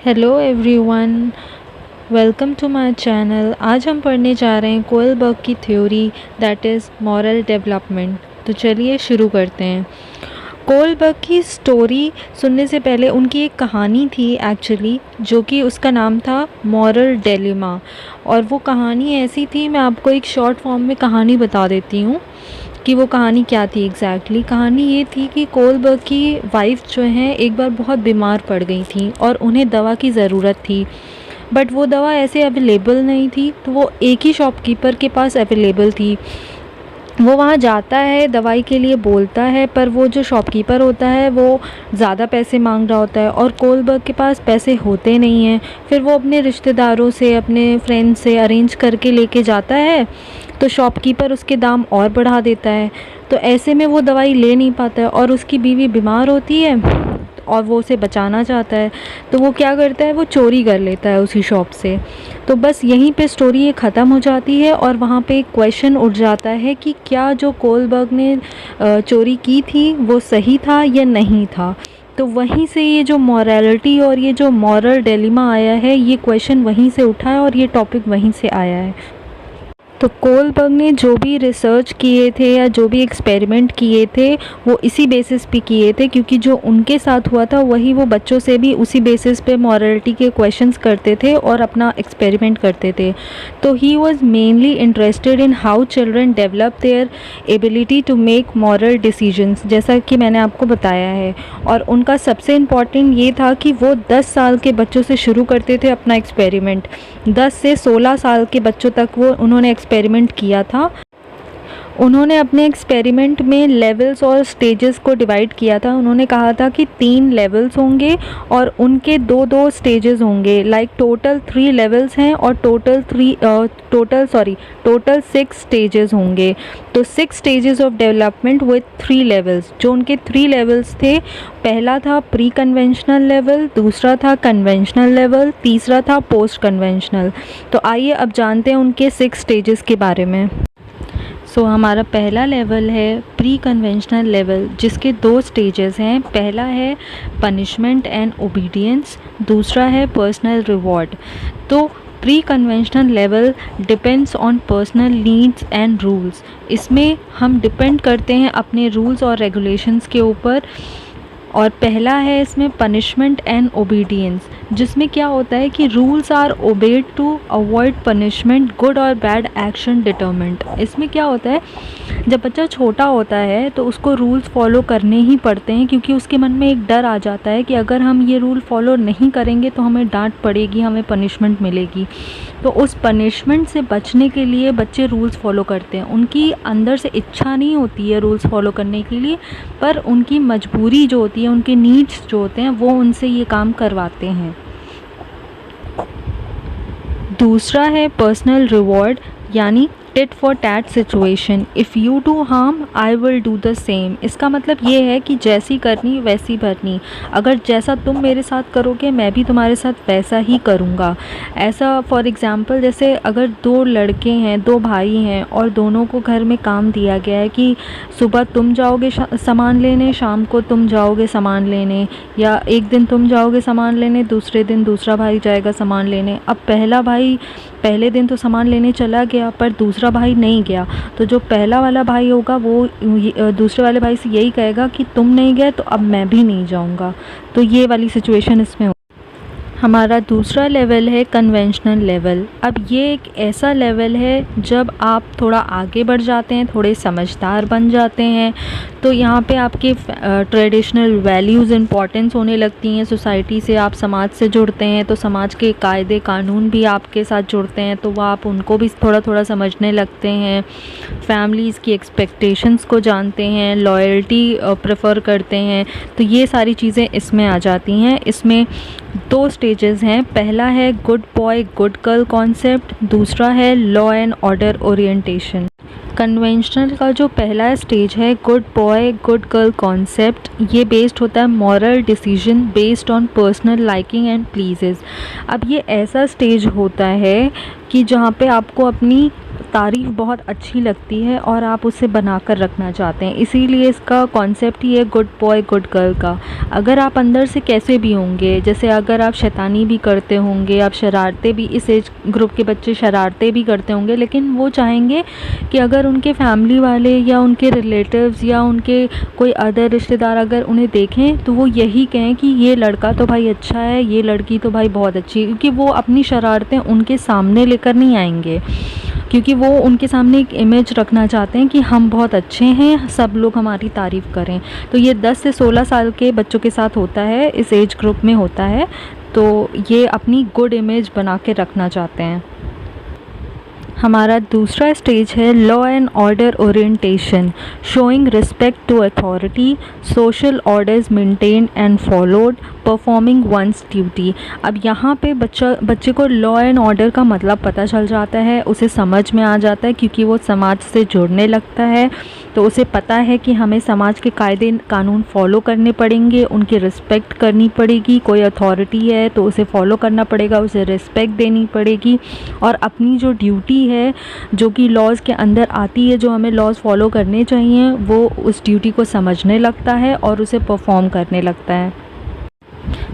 Hello everyone, welcome to my channel. आज हम पढ़ने जा रहे हैं कोलबर्ग की theory that is moral development. तो चलिए शुरू करते हैं। कोलबर्ग की स्टोरी सुनने से पहले उनकी एक कहानी थी एक्चुअली, जो कि उसका नाम था मॉरल डिलेमा। और वो कहानी ऐसी थी, मैं आपको एक शॉर्ट फॉर्म में कहानी बता देती हूँ कि वो कहानी क्या थी एग्जैक्टली। कहानी ये थी कि कोलबर्ग की वाइफ जो है एक बार बहुत बीमार पड़ गई थी और उन्हें दवा की ज़रूरत थी, बट वो दवा ऐसे अवेलेबल नहीं थी। तो वो एक ही शॉपकीपर के पास अवेलेबल थी। वो वहाँ जाता है, दवाई के लिए बोलता है, पर वो जो शॉपकीपर होता है वो ज़्यादा पैसे मांग रहा होता है और कोलबर्ग के पास पैसे होते नहीं हैं। फिर वो अपने रिश्तेदारों से, अपने फ्रेंड से अरेंज करके लेके जाता है, तो शॉपकीपर उसके दाम और बढ़ा देता है। तो ऐसे में वो दवाई ले नहीं पाता है और उसकी बीवी बीमार होती है और वो उसे बचाना चाहता है। तो वो क्या करता है, वो चोरी कर लेता है उसी शॉप से। तो बस यहीं पे स्टोरी ये ख़त्म हो जाती है और वहाँ पे एक क्वेश्चन उठ जाता है कि क्या जो कोलबर्ग ने चोरी की थी वो सही था या नहीं था। तो वहीं से ये जो मॉरलिटी और ये जो मॉरल डिलेमा आया है, ये क्वेश्चन वहीं से उठा है और ये टॉपिक वहीं से आया है। तो कोलबर्ग ने जो भी रिसर्च किए थे या जो भी एक्सपेरिमेंट किए थे वो इसी बेसिस पे किए थे, क्योंकि जो उनके साथ हुआ था वही वो बच्चों से भी उसी बेसिस पे मॉरलिटी के क्वेश्चंस करते थे और अपना एक्सपेरिमेंट करते थे। तो he was mainly interested in how children develop their ability to make moral decisions, जैसा कि मैंने आपको बताया है। और उनका सबसे इम्पॉर्टेंट ये था कि वो 10 साल के बच्चों से शुरू करते थे अपना एक्सपेरिमेंट। 10 से 16 साल के बच्चों तक वो उन्होंने एक्सपेरिमेंट किया था। उन्होंने अपने एक्सपेरिमेंट में लेवल्स और स्टेजेस को डिवाइड किया था। उन्होंने कहा था कि 3 लेवल्स होंगे और उनके 2-2 स्टेजेस होंगे। लाइक टोटल 3 लेवल्स हैं और टोटल 6 स्टेजेस होंगे। तो 6 stages of development with 3 levels. जो उनके 3 लेवल्स थे, पहला था प्री कन्वेंशनल लेवल, दूसरा था कन्वेंशनल लेवल, तीसरा था पोस्ट कन्वेंशनल। तो आइए अब जानते हैं उनके 6 स्टेजेस के बारे में। हमारा पहला लेवल है प्री कन्वेंशनल लेवल, जिसके 2 स्टेजेस हैं। पहला है पनिशमेंट एंड ओबीडियंस, दूसरा है पर्सनल रिवॉर्ड। तो pre conventional level depends on personal needs and rules. इसमें हम डिपेंड करते हैं अपने रूल्स और रेगुलेशंस के ऊपर। और पहला है इसमें पनिशमेंट एंड ओबीडियंस, जिसमें क्या होता है कि rules are obeyed to avoid punishment, good और बैड एक्शन डिटरमिन्ड। इसमें क्या होता है, जब बच्चा छोटा होता है तो उसको रूल्स फॉलो करने ही पड़ते हैं, क्योंकि उसके मन में एक डर आ जाता है कि अगर हम ये रूल फॉलो नहीं करेंगे तो हमें डांट पड़ेगी, हमें पनिशमेंट मिलेगी। तो उस पनिशमेंट से बचने के लिए बच्चे रूल्स फॉलो करते हैं। उनकी अंदर से इच्छा नहीं होती है रूल्स फॉलो करने के लिए, पर उनकी मजबूरी जो होती है, उनके नीड्स जो होते हैं, वो उनसे ये काम करवाते हैं। दूसरा है पर्सनल रिवॉर्ड, यानी tit for tat situation. If you do harm I will do the same. इसका मतलब ये है कि जैसी करनी वैसी भरनी। अगर जैसा तुम मेरे साथ करोगे मैं भी तुम्हारे साथ वैसा ही करूँगा। ऐसा फॉर एग्ज़ाम्पल, जैसे अगर 2 लड़के हैं, 2 भाई हैं और दोनों को घर में काम दिया गया है कि सुबह तुम जाओगे सामान लेने, शाम को तुम जाओगे सामान लेने, या एक दिन तुम जाओगे सामान लेने, दूसरे दिन दूसरा भाई जाएगा सामान लेने। अब पहला भाई पहले दिन तो सामान लेने चला गया पर दूसरा भाई नहीं गया, तो जो पहला वाला भाई होगा वो दूसरे वाले भाई से यही कहेगा कि तुम नहीं गए तो अब मैं भी नहीं जाऊंगा। तो ये वाली सिचुएशन इसमें। हमारा दूसरा लेवल है कन्वेंशनल लेवल। अब ये एक ऐसा लेवल है जब आप थोड़ा आगे बढ़ जाते हैं, थोड़े समझदार बन जाते हैं, तो यहाँ पे आपके ट्रेडिशनल वैल्यूज़ इंपॉर्टेंस होने लगती हैं। सोसाइटी से, आप समाज से जुड़ते हैं तो समाज के कायदे कानून भी आपके साथ जुड़ते हैं, तो वह आप उनको भी थोड़ा थोड़ा समझने लगते हैं। फैमिलीज़ की एक्सपेक्टेशंस को जानते हैं, लॉयल्टी प्रेफर करते हैं। तो ये सारी चीज़ें इसमें आ जाती हैं। इसमें 2 स्टेजेस हैं। पहला है good boy good girl concept, दूसरा है law and order orientation. Conventional का जो पहला स्टेज है good boy good girl concept, ये बेस्ड होता है moral decision based on personal liking and pleases. अब ये ऐसा स्टेज होता है कि जहाँ पे आपको अपनी तारीफ़ बहुत अच्छी लगती है और आप उसे बनाकर रखना चाहते हैं। इसीलिए इसका कॉन्सेप्ट ही है गुड बॉय गुड गर्ल का। अगर आप अंदर से कैसे भी होंगे, जैसे अगर आप शैतानी भी करते होंगे, आप शरारतें भी, इस एज ग्रुप के बच्चे शरारतें भी करते होंगे, लेकिन वो चाहेंगे कि अगर उनके फैमिली वाले या उनके रिलेटिव्स या उनके कोई अदर रिश्तेदार अगर उन्हें देखें तो वो यही कहें कि ये लड़का तो भाई अच्छा है, ये लड़की तो भाई बहुत अच्छी है। क्योंकि वो अपनी शरारतें उनके सामने लेकर नहीं आएंगे, क्योंकि वो उनके सामने एक इमेज रखना चाहते हैं कि हम बहुत अच्छे हैं, सब लोग हमारी तारीफ़ करें। तो ये 10 से 16 साल के बच्चों के साथ होता है, इस एज ग्रुप में होता है। तो ये अपनी गुड इमेज बना के रखना चाहते हैं। हमारा दूसरा स्टेज है law and order orientation, showing respect to authority, social orders maintained and followed, performing one's duty. अब यहाँ पे बच्चे को लॉ एंड ऑर्डर का मतलब पता चल जाता है, उसे समझ में आ जाता है, क्योंकि वो समाज से जुड़ने लगता है। तो उसे पता है कि हमें समाज के कायदे कानून फॉलो करने पड़ेंगे, उनकी रिस्पेक्ट करनी पड़ेगी। कोई अथॉरिटी है तो उसे फॉलो करना पड़ेगा, उसे रिस्पेक्ट देनी पड़ेगी, और अपनी जो ड्यूटी है जो कि लॉज़ के अंदर आती है, जो हमें लॉज़ फॉलो करने चाहिए, वो उस ड्यूटी को समझने लगता है और उसे परफॉर्म करने लगता है।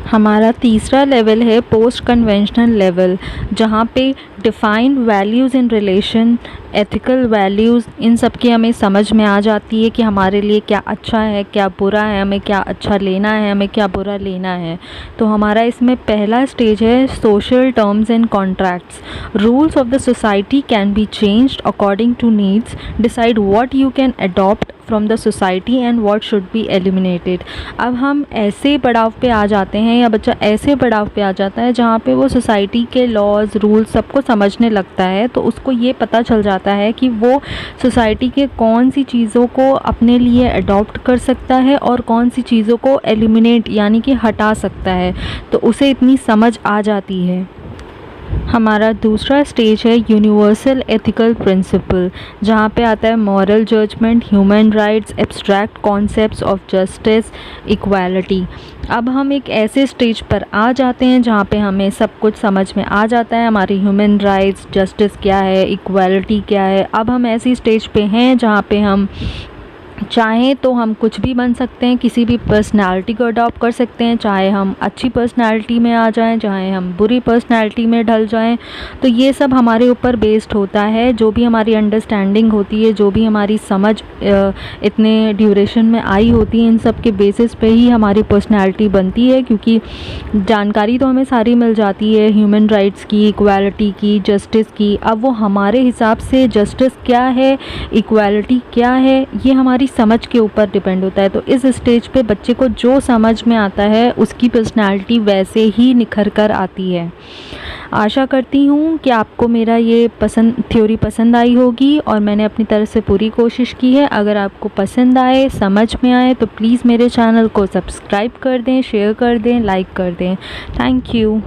हमारा तीसरा लेवल है पोस्ट कन्वेंशनल लेवल, जहाँ पे defined values in relation, ethical values, इन सब की हमें समझ में आ जाती है कि हमारे लिए क्या अच्छा है, क्या बुरा है, हमें क्या अच्छा लेना है, हमें क्या बुरा लेना है। तो हमारा इसमें पहला स्टेज है social terms and contracts. Rules of the society can be changed according to needs, decide what you can adopt from the society and what should be eliminated. अब हम ऐसे पड़ाव पे आ जाते हैं, या बच्चा ऐसे पड़ाव पे आ जाता है जहाँ पे वो सोसाइटी के लॉज रूल सबको समझने लगता है। तो उसको ये पता चल जाता है कि वो सोसाइटी के कौन सी चीज़ों को अपने लिए अडॉप्ट कर सकता है और कौन सी चीज़ों को एलिमिनेट यानी कि हटा सकता है। तो उसे इतनी समझ आ जाती है। हमारा दूसरा स्टेज है यूनिवर्सल एथिकल प्रिंसिपल, जहाँ पे आता है moral judgement, human rights, abstract concepts of justice, equality. अब हम एक ऐसे स्टेज पर आ जाते हैं जहाँ पे हमें सब कुछ समझ में आ जाता है, हमारी ह्यूमन राइट्स, जस्टिस क्या है, इक्वालिटी क्या है। अब हम ऐसी स्टेज पे हैं जहाँ पे हम चाहें तो हम कुछ भी बन सकते हैं, किसी भी पर्सनालिटी को अडॉप्ट कर सकते हैं, चाहे हम अच्छी पर्सनालिटी में आ जाएं, चाहे हम बुरी पर्सनालिटी में ढल जाएं। तो ये सब हमारे ऊपर बेस्ड होता है, जो भी हमारी अंडरस्टैंडिंग होती है, जो भी हमारी समझ इतने ड्यूरेशन में आई होती है, इन सब के बेसिस पे ही हमारी पर्सनालिटी बनती है। क्योंकि जानकारी तो हमें सारी मिल जाती है ह्यूमन राइट्स की, इक्वालिटी की, जस्टिस की। अब वो हमारे हिसाब से जस्टिस क्या है, इक्वालिटी क्या है, ये हमारी समझ के ऊपर डिपेंड होता है। तो इस स्टेज पे बच्चे को जो समझ में आता है उसकी पर्सनालिटी वैसे ही निखर कर आती है। आशा करती हूँ कि आपको मेरा ये थ्योरी पसंद आई होगी, और मैंने अपनी तरफ से पूरी कोशिश की है। अगर आपको पसंद आए, समझ में आए, तो प्लीज़ मेरे चैनल को सब्सक्राइब कर दें, शेयर कर दें, लाइक कर दें। Thank you.